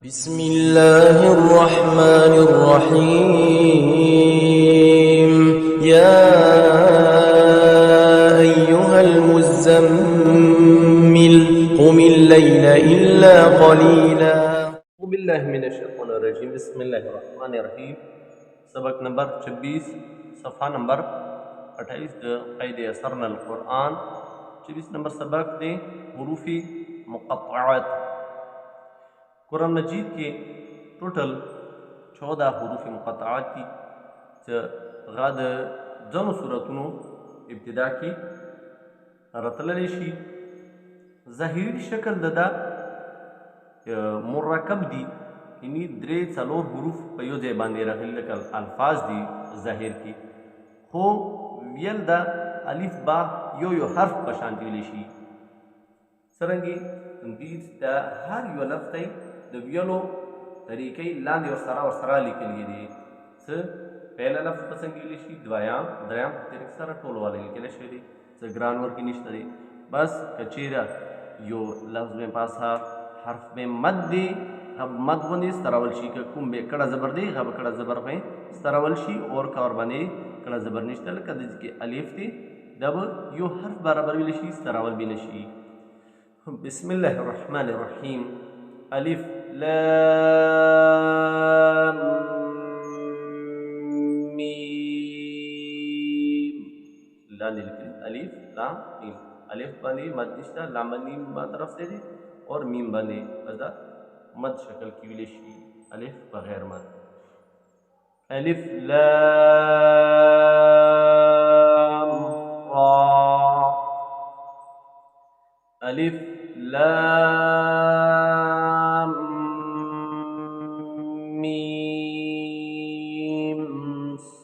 بسم الله الرحمن الرحيم يا أيها المزمل قم الليل إلا قليلا أعوذ بالله من الشیطان الرجیم بسم الله الرحمن الرحیم سبق نمبر 26 صفحہ نمبر 28 قید اثرن القرآن 26 نمبر سبق دے حروف مقطعات قرآن مجید کے ټوټل 14 حروف مقطعات دي چې هغه د ځینو سورتونو ابتدا کې راتللی شي ظاهري شکل د دا مرکب دي یعنی درې څلور حروف په یو ځای باندې راغلي لکه الفاظ دي ظاهر کې خو ویل دا الف با یو حرف په شان ویلی شي څرنګه دې دا هر یو لفظ ته د ویلو طریقې لاندې ورسره لیکلي دي څه پهلا لفظ په څنګه ویلی شي دویم دریم طریق سره ټول والا لیکل شوی دي څه ګران ورکی نشته دي بس کچیرا یو لفظ میں پاسا حرف میں مد دی اب مد باندې سترول شي که کوم به کړه زبر دی هغه کړه زبر په سترول شي اور کار باندې کړه زبر نشته لکه د کې الف دی دب یو حرف برابر ویل شي سترول ویل شي بسم الله الرحمن الرحیم الف لام میم لاندې الف لام میم الف باندې مد نشته لام باندې ما طرف سے دی اور میم باندې بدا مد شکل کی ویل شي الف بغیر مد الف لام را الف لام میم صاد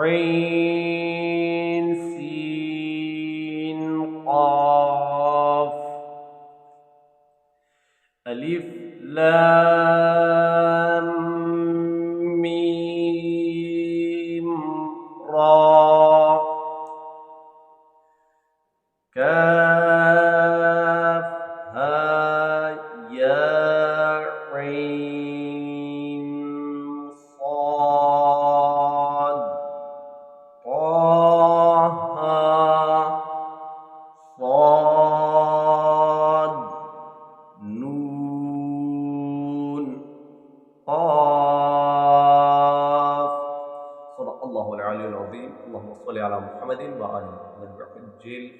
عين سين قاف ألف لام ميم را كاف ها يا عين صاد صاد نون قاف صدق الله العلي العظيم اللهم صل على محمد وعلى آله وعجل فرجه